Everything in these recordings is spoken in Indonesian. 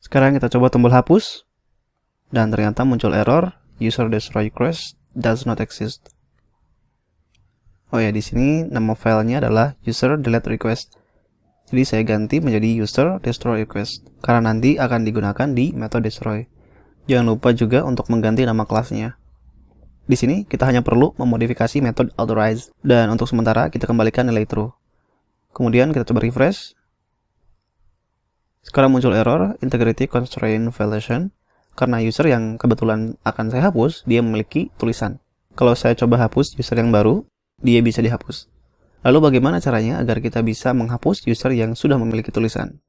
Sekarang kita coba tombol hapus, dan ternyata muncul error user destroy request does not exist. Oh ya, di sini nama filenya adalah user delete request. Jadi saya ganti menjadi user destroy request karena nanti akan digunakan di metode destroy. Jangan lupa juga untuk mengganti nama kelasnya. Di sini kita hanya perlu memodifikasi metode authorize, dan untuk sementara kita kembalikan nilai true. Kemudian kita coba refresh. Sekarang muncul error integrity constraint violation karena user yang kebetulan akan saya hapus dia memiliki tulisan. Kalau saya coba hapus user yang baru, dia bisa dihapus. Lalu bagaimana caranya agar kita bisa menghapus user yang sudah memiliki tulisan?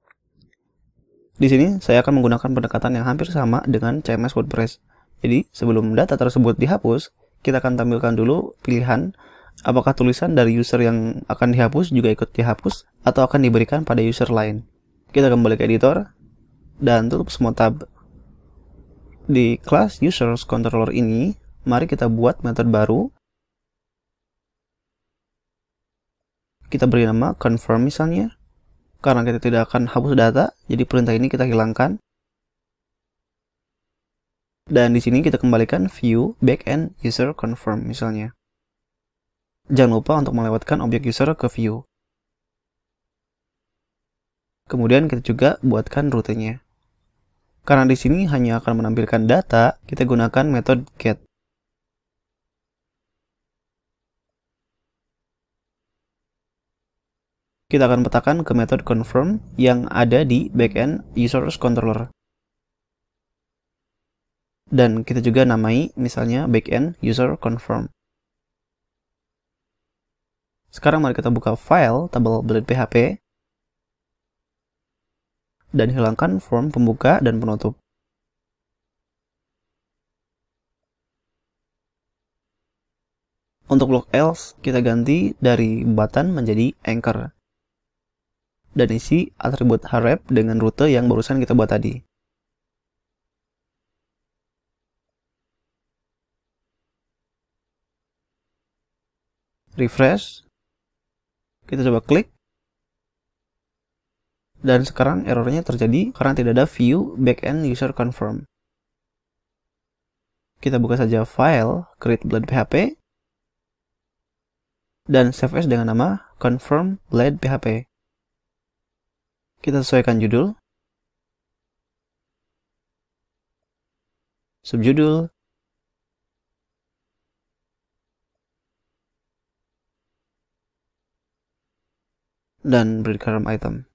Di sini saya akan menggunakan pendekatan yang hampir sama dengan CMS WordPress. Jadi sebelum data tersebut dihapus, kita akan tampilkan dulu pilihan apakah tulisan dari user yang akan dihapus juga ikut dihapus atau akan diberikan pada user lain. Kita kembali ke editor dan tutup semua tab. Di kelas users controller ini, mari kita buat metode baru. Kita beri nama confirm misalnya. Karena kita tidak akan hapus data, jadi perintah ini kita hilangkan. Dan di sini kita kembalikan view backend user confirm misalnya. Jangan lupa untuk melewatkan objek user ke view. Kemudian kita juga buatkan rutenya. Karena di sini hanya akan menampilkan data, kita gunakan metode get. Kita akan petakan ke metode confirm yang ada di backend users controller. Dan kita juga namai misalnya backend user confirm. Sekarang mari kita buka file tabel.php dan hilangkan form pembuka dan penutup. Untuk blok else, kita ganti dari button menjadi anchor. Dan isi atribut href dengan rute yang barusan kita buat tadi. Refresh. Kita coba klik. Dan sekarang errornya terjadi karena tidak ada view backend user confirm. Kita buka saja file create.php dan save as dengan nama confirm.php. Kita sesuaikan judul, subjudul, dan breadcrumb item.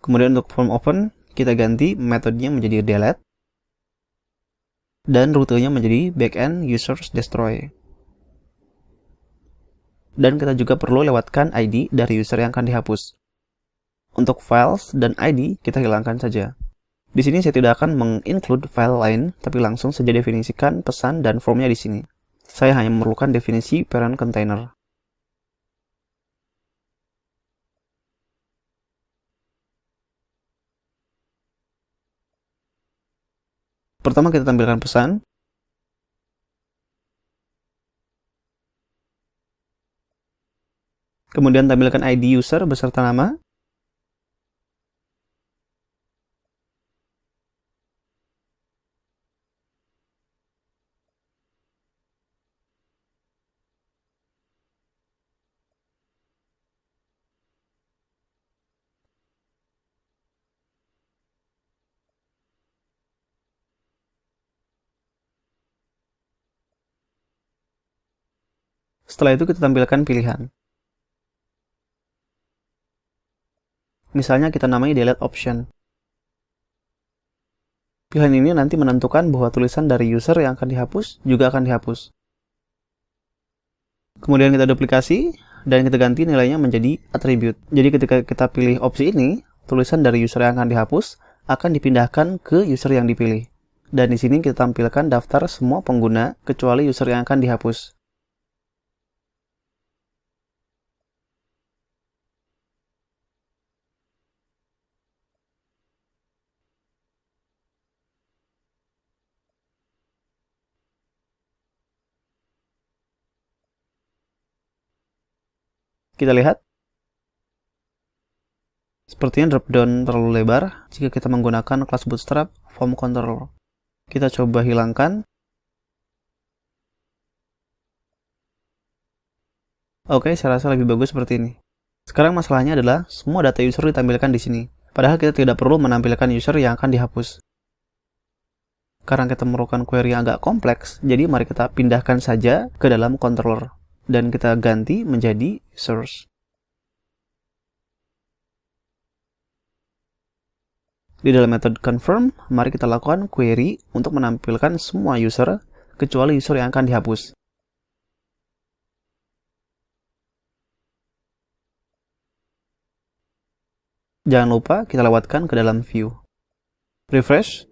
Kemudian untuk form open, kita ganti metodenya menjadi delete dan rutenya menjadi backend users destroy. Dan kita juga perlu lewatkan ID dari user yang akan dihapus. Untuk files dan ID kita hilangkan saja. Di sini saya tidak akan menginclude file lain, tapi langsung saja definisikan pesan dan formnya di sini. Saya hanya memerlukan definisi parent container. Pertama kita tampilkan pesan. Kemudian tampilkan ID user beserta nama. Setelah itu kita tampilkan pilihan. Misalnya kita namai delete option. Pilihan ini nanti menentukan bahwa tulisan dari user yang akan dihapus juga akan dihapus. Kemudian kita duplikasi dan kita ganti nilainya menjadi attribute. Jadi ketika kita pilih opsi ini, tulisan dari user yang akan dihapus akan dipindahkan ke user yang dipilih. Dan di sini kita tampilkan daftar semua pengguna kecuali user yang akan dihapus. Kita lihat. Sepertinya dropdown terlalu lebar jika kita menggunakan kelas Bootstrap Form Controller. Kita coba hilangkan. Oke, saya rasa lebih bagus seperti ini. Sekarang masalahnya adalah semua data user ditampilkan di sini. Padahal kita tidak perlu menampilkan user yang akan dihapus. Karena kita memerlukan query yang agak kompleks, jadi mari kita pindahkan saja ke dalam controller. Dan kita ganti menjadi users. Di dalam metode confirm, mari kita lakukan query untuk menampilkan semua user, kecuali user yang akan dihapus. Jangan lupa kita lewatkan ke dalam view. Refresh.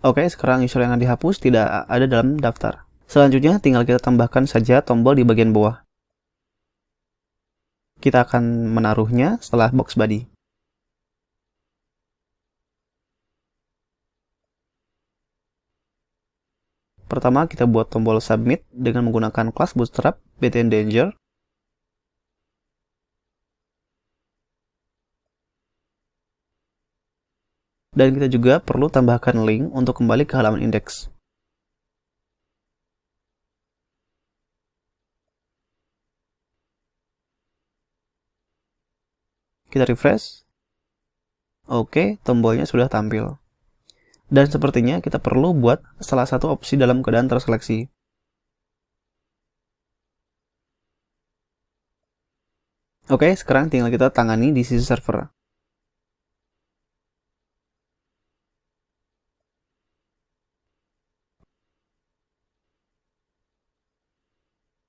Oke, sekarang user yang akan dihapus tidak ada dalam daftar. Selanjutnya tinggal kita tambahkan saja tombol di bagian bawah. Kita akan menaruhnya setelah box body. Pertama, kita buat tombol submit dengan menggunakan kelas Bootstrap btn danger. Dan kita juga perlu tambahkan link untuk kembali ke halaman indeks. Kita refresh. Oke, tombolnya sudah tampil. Dan sepertinya kita perlu buat salah satu opsi dalam keadaan terseleksi. Oke, sekarang tinggal kita tangani di sisi server.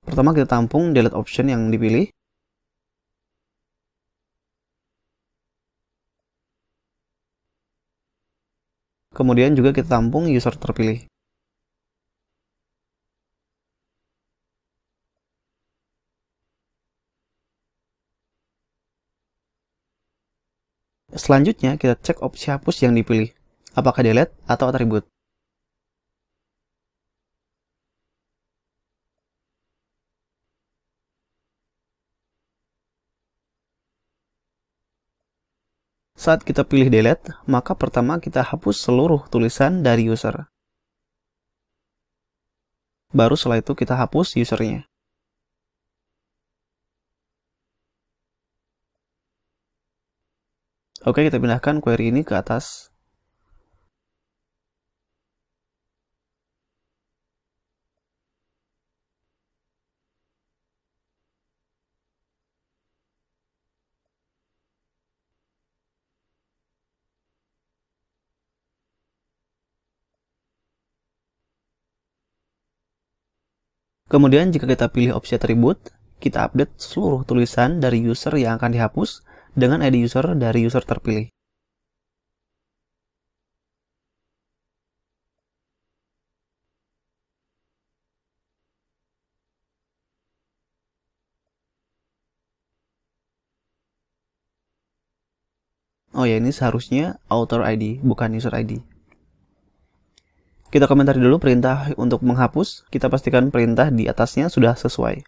Pertama kita tampung delete option yang dipilih. Kemudian juga kita tampung user terpilih. Selanjutnya kita cek opsi hapus yang dipilih. Apakah delete atau atribut. Saat kita pilih delete, maka pertama kita hapus seluruh tulisan dari user. Baru setelah itu kita hapus usernya. Oke, kita pindahkan query ini ke atas. Kemudian jika kita pilih opsi atribut, kita update seluruh tulisan dari user yang akan dihapus dengan ID user dari user terpilih. Oh ya, ini seharusnya author ID, bukan user ID. Kita komentari dulu perintah untuk menghapus. Kita pastikan perintah di atasnya sudah sesuai.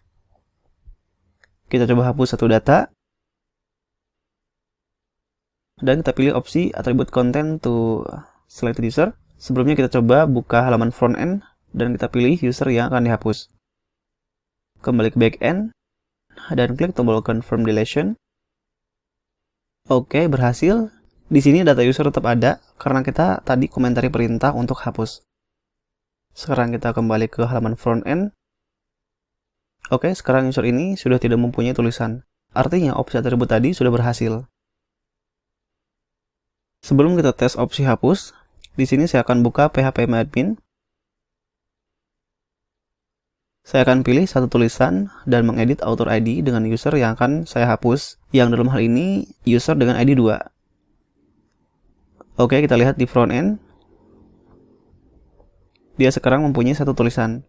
Kita coba hapus satu data. Dan kita pilih opsi attribute content to selected user. Sebelumnya kita coba buka halaman front end. Dan kita pilih user yang akan dihapus. Kembali ke back end. Dan klik tombol confirm deletion. Oke, berhasil. Di sini data user tetap ada. Karena kita tadi komentari perintah untuk hapus. Sekarang kita kembali ke halaman front end. Oke, sekarang user ini sudah tidak mempunyai tulisan. Artinya opsi atribut tadi sudah berhasil. Sebelum kita tes opsi hapus, di sini saya akan buka phpMyAdmin. Saya akan pilih satu tulisan dan mengedit author ID dengan user yang akan saya hapus, yang dalam hal ini user dengan ID 2. Oke, kita lihat di front end. Dia sekarang mempunyai satu tulisan.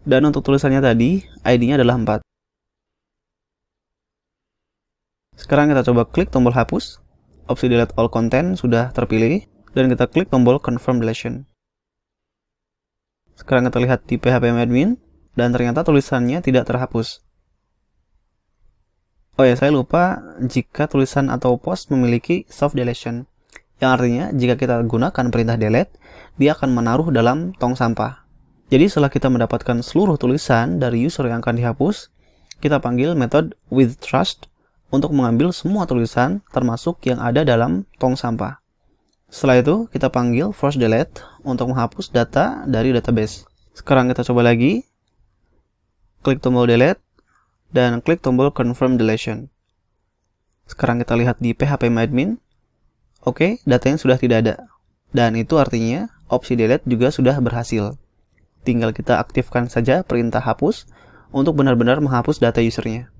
Dan untuk tulisannya tadi, ID-nya adalah 4. Sekarang kita coba klik tombol hapus. Opsi delete all content sudah terpilih. Dan kita klik tombol confirm deletion. Sekarang kita lihat di phpMyAdmin. Dan ternyata tulisannya tidak terhapus. Oh ya, saya lupa jika tulisan atau post memiliki soft deletion, yang artinya jika kita gunakan perintah delete, dia akan menaruh dalam tong sampah. Jadi setelah kita mendapatkan seluruh tulisan dari user yang akan dihapus, kita panggil metode withTrust untuk mengambil semua tulisan termasuk yang ada dalam tong sampah. Setelah itu, kita panggil forceDelete untuk menghapus data dari database. Sekarang kita coba lagi. Klik tombol delete dan klik tombol confirm deletion. Sekarang kita lihat di phpMyAdmin. Oke, datanya sudah tidak ada. Dan itu artinya opsi delete juga sudah berhasil. Tinggal kita aktifkan saja perintah hapus untuk benar-benar menghapus data usernya.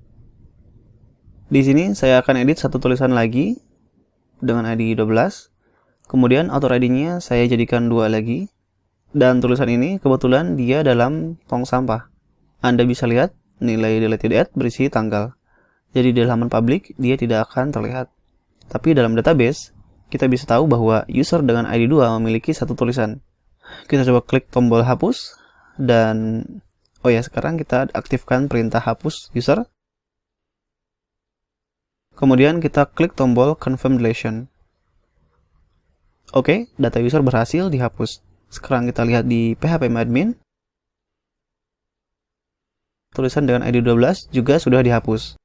Di sini saya akan edit satu tulisan lagi dengan ID 12. Kemudian author ID-nya saya jadikan 2 lagi. Dan tulisan ini kebetulan dia dalam tong sampah. Anda bisa lihat nilai deleted at berisi tanggal. Jadi di halaman publik dia tidak akan terlihat. Tapi dalam database kita bisa tahu bahwa user dengan ID 2 memiliki satu tulisan. Kita coba klik tombol hapus dan oh ya, sekarang kita aktifkan perintah hapus user. Kemudian kita klik tombol confirm deletion. Oke, data user berhasil dihapus. Sekarang kita lihat di phpMyAdmin. Tulisan dengan ID 12 juga sudah dihapus.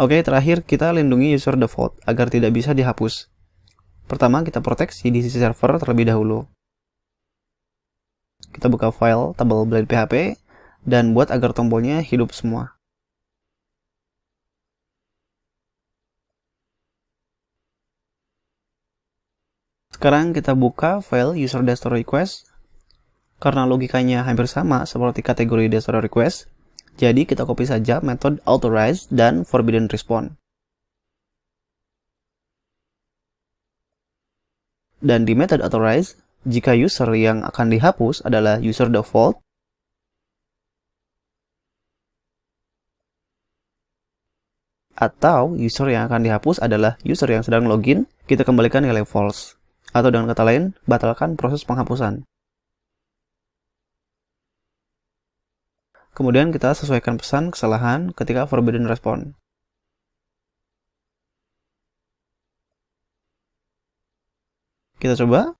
Oke, terakhir kita lindungi user default agar tidak bisa dihapus. Pertama, kita proteksi di sisi server terlebih dahulu. Kita buka file table.php dan buat agar tombolnya hidup semua. Sekarang kita buka file user-request. Karena logikanya hampir sama seperti kategori request, jadi kita copy saja metode authorize dan forbidden response. Dan di method authorize, jika user yang akan dihapus adalah user default, atau user yang akan dihapus adalah user yang sedang login, kita kembalikan nilai false. Atau dengan kata lain, batalkan proses penghapusan. Kemudian kita sesuaikan pesan kesalahan ketika forbidden response. Kita coba.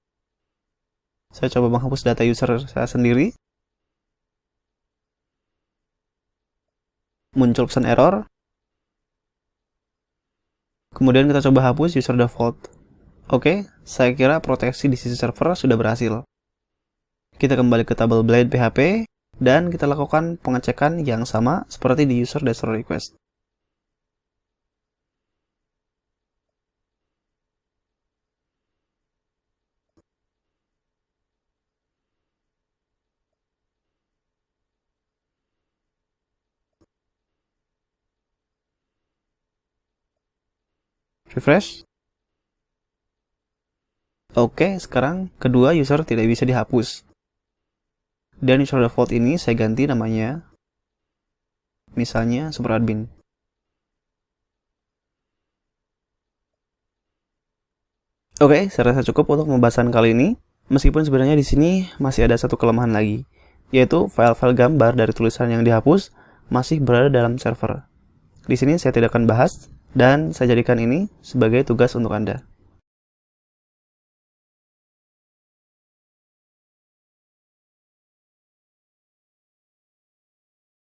Saya coba menghapus data user saya sendiri. Muncul pesan error. Kemudian kita coba hapus user default. Oke, saya kira proteksi di sisi server sudah berhasil. Kita kembali ke table.php dan kita lakukan pengecekan yang sama seperti di user-request. Refresh. Oke, sekarang kedua user tidak bisa dihapus. Dan user default ini saya ganti namanya, misalnya superadmin. Oke, saya rasa cukup untuk pembahasan kali ini. Meskipun sebenarnya di sini masih ada satu kelemahan lagi, yaitu file-file gambar dari tulisan yang dihapus masih berada dalam server. Di sini saya tidak akan bahas, dan saya jadikan ini sebagai tugas untuk Anda.